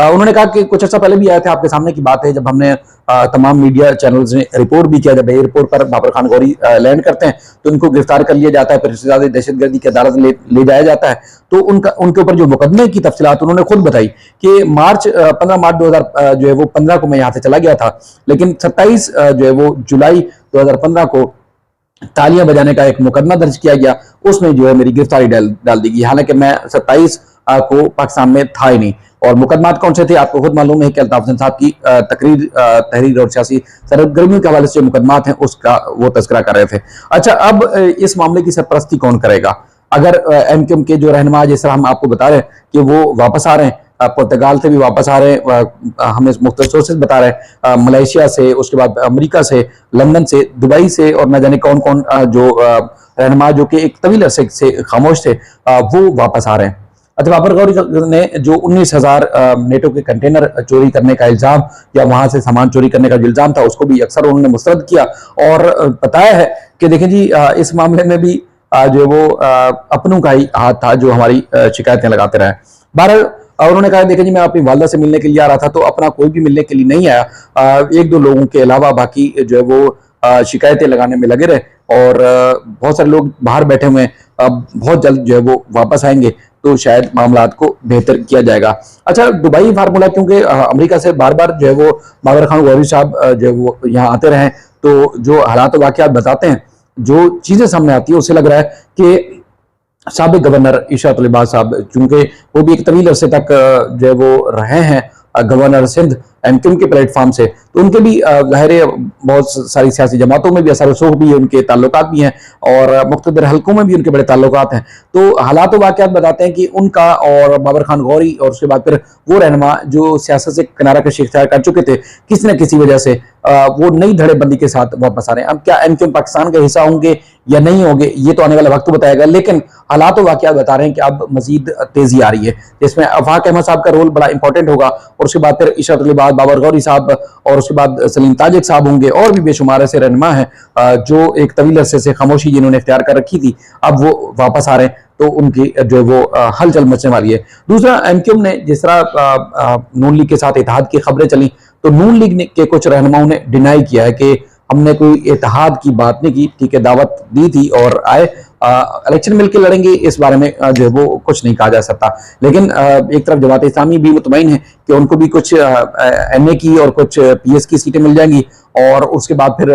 انہوں نے کہا کہ کچھ عرصہ پہلے بھی آئے تھے, آپ کے سامنے کی بات ہے, جب ہم نے تمام میڈیا چینلز نے رپورٹ بھی کیا, جب ایئرپورٹ پر بابر خان غوری لینڈ کرتے ہیں تو ان کو گرفتار کر لیا جاتا ہے, پھر زیادہ دہشت گردی کی عدالت لے جایا جاتا ہے. تو ان کے اوپر جو مقدمے کی تفصیلات انہوں نے خود بتائی کہ 15 مارچ 2015 کو میں یہاں سے چلا گیا تھا, لیکن 27 جولائی 2015 کو تالیاں بجانے کا ایک مقدمہ درج کیا گیا, اس میں میری گرفتاری ڈال دی گئی, حالانکہ میں 27 کو پاکستان میں تھا ہی نہیں. اور مقدمات کون سے تھے آپ کو خود معلوم ہے کہ الطاف حسین صاحب کی تحریر اور سیاسی سرگرمیوں کے حوالے سے جو مقدمات ہیں اس کا وہ تذکرہ کر رہے تھے. اچھا, اب اس معاملے کی سرپرستی کون کرے گا؟ اگر ایم کیو ایم کے جو رہنما, جس طرح ہم آپ کو بتا رہے ہیں کہ وہ واپس آ رہے ہیں, پرتگال سے بھی واپس آ رہے ہیں, ہمیں مختلف سورسز بتا رہے ہیں, ملیشیا سے, اس کے بعد امریکہ سے, لندن سے, دبئی سے, اور نہ جانے کون کون جو رہنما جو کہ ایک طویل عرصے سے خاموش تھے وہ واپس آ رہے ہیں. اچھا, بابر غوری نے جو 19,000 نیٹو کے کنٹینر چوری کرنے کا الزام یا وہاں سے سامان چوری کرنے کا جو الزام تھا اس کو بھی اکثر انہوں نے مسترد کیا اور بتایا ہے کہ دیکھیں جی اس معاملے میں بھی جو وہ اپنوں کا ہی ہاتھ تھا جو ہماری شکایتیں لگاتے رہے. بہرحال انہوں نے کہا دیکھیں جی میں اپنی والدہ سے ملنے کے لیے آ رہا تھا تو اپنا کوئی بھی ملنے کے لیے نہیں آیا, ایک دو لوگوں کے علاوہ باقی جو ہے وہ شکایتیں لگانے میں لگے رہے, اور بہت سارے لوگ باہر بیٹھے ہوئے ہیں, بہت جلد جو ہے وہ واپس آئیں گے تو شاید معاملات کو بہتر کیا جائے گا. اچھا, دبئی فارمولا کیونکہ امریکہ سے بار بار جو ہے وہ بابر خان غوری صاحب جو ہے وہ یہاں آتے رہے, تو جو حالات و واقعات بتاتے ہیں, جو چیزیں سامنے آتی ہیں, اس سے لگ رہا ہے کہ سابق گورنر اشرت العباد صاحب, چونکہ وہ بھی ایک طویل عرصے تک جو ہے وہ رہے ہیں governor Sindh M Q M کے پلیٹ فارم سے, تو ان کے بھی ظاہر بہت ساری سیاسی جماعتوں میں بھی اثر و رسوخ بھی ہے, ان کے تعلقات بھی ہیں, اور مقتدر حلقوں میں بھی ان کے بڑے تعلقات ہیں. تو حالات و واقعات بتاتے ہیں کہ ان کا اور بابر خان غوری اور اس کے بعد پھر وہ رہنما جو سیاست سے کنارہ کشی اختیار کر چکے تھے, کسی نہ کسی وجہ سے وہ نئی دھڑے بندی کے ساتھ واپس آ رہے ہیں. اب کیا ایم کیو ایم پاکستان کا حصہ ہوں گے یا نہیں ہوں گے یہ تو آنے والا وقت بتائے گا, لیکن حالات و واقعات بتا رہے ہیں کہ اب مزید تیزی آ رہی ہے, جس میں افاق احمد صاحب کا رول بڑا امپورٹنٹ ہوگا, اور اس کے بعد پھر اشرت العباد, بابر غوری صاحب, اور اس کے بعد سلیم تاجک صاحب ہوں گے, اور بھی بے شمار ایسے رہنما ہیں جو ایک طویل عرصے سے خاموشی جنہوں نے اختیار کر رکھی تھی, اب وہ واپس آ رہے ہیں, تو ان کی جو وہ ہلچل مچنے والی ہے. دوسرا, ایم کیو ایم نے جس طرح نون لیگ کے ساتھ اتحاد کی خبریں چلیں, تو نون لیگ کے کچھ رہنماؤں نے ڈینائی کیا ہے کہ ہم نے کوئی اتحاد کی بات نہیں کی, ٹھیک ہے دعوت دی تھی اور آئے, الیکشن مل کے لڑیں گے اس بارے میں جو ہے وہ کچھ نہیں کہا جا سکتا. لیکن ایک طرف جماعت اسلامی بھی مطمئن ہے کہ ان کو بھی کچھ این اے کی اور کچھ پی ایس کی سیٹیں مل جائیں گی, اور اس کے بعد پھر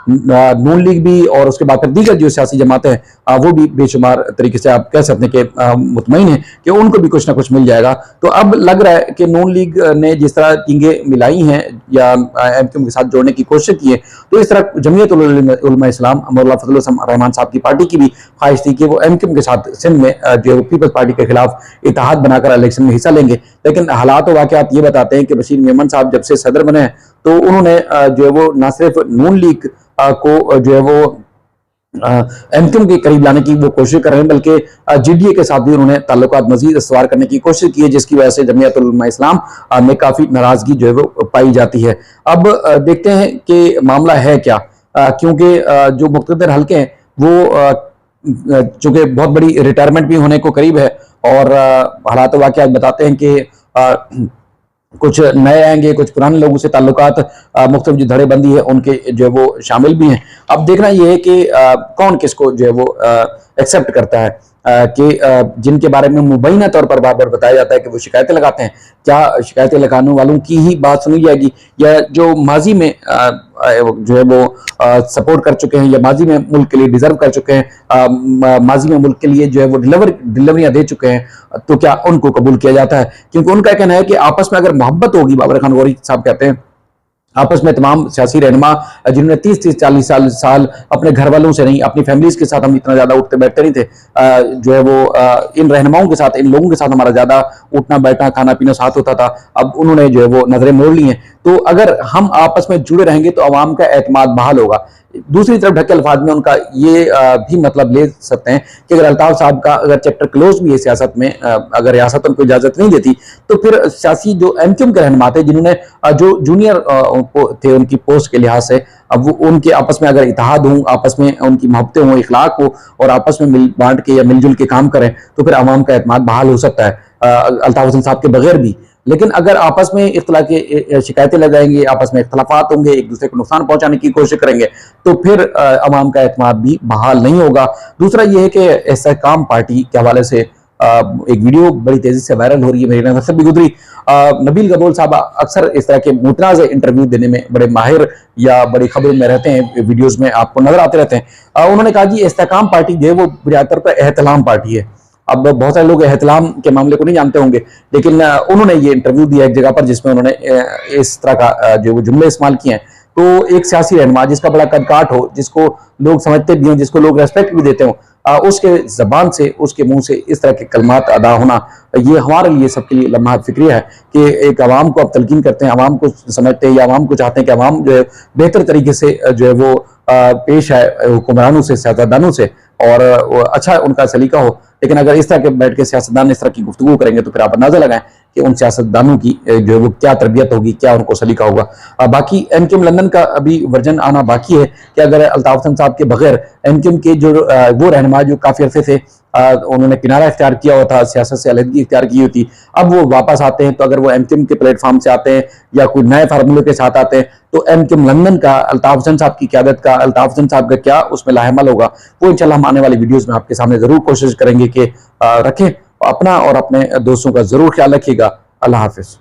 نون لیگ بھی, اور اس کے بعد پھر دیگر جو سیاسی جماعتیں ہیں وہ بھی بے شمار طریقے سے آپ کہہ سکتے ہیں کہ مطمئن ہیں کہ ان کو بھی کچھ نہ کچھ مل جائے گا. تو اب لگ رہا ہے کہ نون لیگ نے جس طرح ٹینگیں ملائی ہیں یا ایم کیو ایم کے ساتھ جوڑنے کی کوشش کی ہے, تو اس طرح جمعیت علماء اسلام مولانا فضل الرحمان صاحب کی پارٹی کی بھی خواہش تھی کہ وہ ایم کیو ایم کے ساتھ سندھ میں جو پیپلز پارٹی کے خلاف اتحاد بنا کر الیکشن میں حصہ لیں گے. لیکن حالات و واقعات یہ بتاتے ہیں کہ بشیر میمن صاحب جب سے صدر بنے ہیں تو انہوں نے جو ہے وہ نہ صرف نون لیگ کو جو ہے وہ ایم کیو ایم کے قریب لانے کی وہ کوشش کر رہے ہیں, بلکہ جی ڈی اے کے ساتھ بھی انہوں نے تعلقات مزید استوار کرنے کی کوشش کی ہے, جس کی وجہ سے جمعیت علماء اسلام میں کافی ناراضگی جو ہے وہ پائی جاتی ہے. اب دیکھتے ہیں کہ معاملہ ہے کیا, کیونکہ جو مقتدر حلقے ہیں وہ چونکہ بہت بڑی ریٹائرمنٹ بھی ہونے کو قریب ہے, اور حالات و واقعات بتاتے ہیں کہ کچھ نئے آئیں گے, کچھ پرانے لوگوں سے تعلقات, مختلف جو دھڑے بندی ہے ان کے جو ہے وہ شامل بھی ہیں. اب دیکھنا یہ ہے کہ کون کس کو جو ہے وہ ایکسیپٹ کرتا ہے, کہ جن کے بارے میں مبینہ طور پر بار بار بتایا جاتا ہے کہ وہ شکایتیں لگاتے ہیں, کیا شکایتیں لگانے والوں کی ہی بات سنی جائے گی, یا جو ماضی میں جو ہے وہ سپورٹ کر چکے ہیں یا ماضی میں ملک کے لیے ڈیزرو کر چکے ہیں, ماضی میں ملک کے لیے جو ہے وہ ڈلیوریاں دے چکے ہیں, تو کیا ان کو قبول کیا جاتا ہے؟ کیونکہ ان کا کہنا ہے کہ آپس میں اگر محبت ہوگی, بابر خان غوری صاحب کہتے ہیں آپس میں تمام سیاسی رہنما جنہوں نے 30-40 سال اپنے گھر والوں سے نہیں, اپنی فیملیز کے ساتھ ہم اتنا زیادہ اٹھتے بیٹھتے نہیں تھے, جو ہے وہ ان رہنماؤں کے ساتھ, ان لوگوں کے ساتھ ہمارا زیادہ اٹھنا بیٹھنا کھانا پینا ساتھ ہوتا تھا, اب انہوں نے جو ہے وہ نظریں موڑ لی ہیں. تو اگر ہم آپس میں جڑے رہیں گے تو عوام کا اعتماد بحال ہوگا. دوسری طرف ڈھکے الفاظ میں ان کا یہ بھی مطلب لے سکتے ہیں کہ اگر الطاف صاحب کا اگر چیپٹر کلوز بھی ہے سیاست میں, اگر ریاست ان کو اجازت نہیں دیتی, تو پھر سیاسی جو ایم کیو ایم کے رہنما تھے جنہوں نے جو جونیئر تھے ان کی پوسٹ کے لحاظ سے, اب وہ ان کے آپس میں اگر اتحاد ہوں, آپس میں ان کی محبتیں ہوں, اخلاق ہو, اور آپس میں مل بانٹ کے یا مل جل کے کام کریں, تو پھر عوام کا اعتماد بحال ہو سکتا ہے الطاف حسین صاحب کے بغیر بھی. لیکن اگر آپس میں اختلاف کی شکایتیں لگائیں گے، آپس میں اختلافات ہوں گے، ایک دوسرے کو نقصان پہنچانے کی کوشش کریں گے، تو پھر عوام کا اعتماد بھی بحال نہیں ہوگا۔ دوسرا یہ ہے کہ استحکام پارٹی کے حوالے سے ایک ویڈیو بڑی تیزی سے وائرل ہو رہی ہے، میری نظر سے بھی گزری۔ نبیل گبول صاحب اکثر اس طرح کے متنازع انٹرویو دینے میں بڑے ماہر یا بڑی خبروں میں رہتے ہیں، ویڈیوز میں آپ کو نظر آتے رہتے ہیں۔ انہوں نے کہا جی استحکام پارٹی جو ہے وہ بنیاد طور پر احتلام پارٹی ہے۔ اب بہت سارے لوگ احتلام کے معاملے کو نہیں جانتے ہوں گے، لیکن انہوں نے یہ انٹرویو دیا ایک جگہ پر جس میں انہوں نے اس طرح کا جو وہ جملے استعمال کیے ہیں۔ تو ایک سیاسی رہنما جس کا بڑا قد کاٹ ہو، جس کو لوگ سمجھتے بھی ہوں، جس کو لوگ ریسپیکٹ بھی دیتے ہوں، اس کے زبان سے، اس کے منہ سے اس طرح کے کلمات ادا ہونا، یہ ہمارے لیے سب کے لیے لمحہ فکریہ ہے کہ ایک عوام کو آپ تلقین کرتے ہیں، عوام کو سمجھتے ہیں یا عوام کو چاہتے ہیں کہ عوام جو ہے بہتر طریقے سے جو ہے وہ پیش ہے حکمرانوں سے، سیاستدانوں سے، اور اچھا ان کا سلیقہ ہو۔ لیکن اگر اس طرح کے بیٹھ کے سیاستدان اس طرح کی گفتگو کریں گے تو پھر آپ اندازہ لگائیں کہ ان سیاستدانوں کی جو ہے وہ کیا تربیت ہوگی، کیا ان کو سلیقہ ہوگا۔ باقی ایم کیو ایم لندن کا ابھی ورژن آنا باقی ہے کہ اگر الطاف حسن صاحب کے بغیر ایم کیو ایم کے جو وہ رہنما جو کافی عرصے سے انہوں نے کنارہ اختیار کیا ہوا تھا، سیاست سے علیحدگی اختیار کی ہوئی تھی، اب وہ واپس آتے ہیں، تو اگر وہ ایم کیو ایم کے پلیٹ فارم سے آتے ہیں یا کوئی نئے فارمولے کے ساتھ آتے ہیں تو ایم کیو ایم لندن کا الطاف حسن صاحب کی قیادت کا، الطاف حسن صاحب کا کیا اس میں لاحمل ہوگا، وہ انشاءاللہ ہم آنے والی ویڈیوز میں آپ کے سامنے ضرور کوشش کریں گے کہ رکھیں۔ اپنا اور اپنے دوستوں کا ضرور خیال رکھیے گا۔ اللہ حافظ۔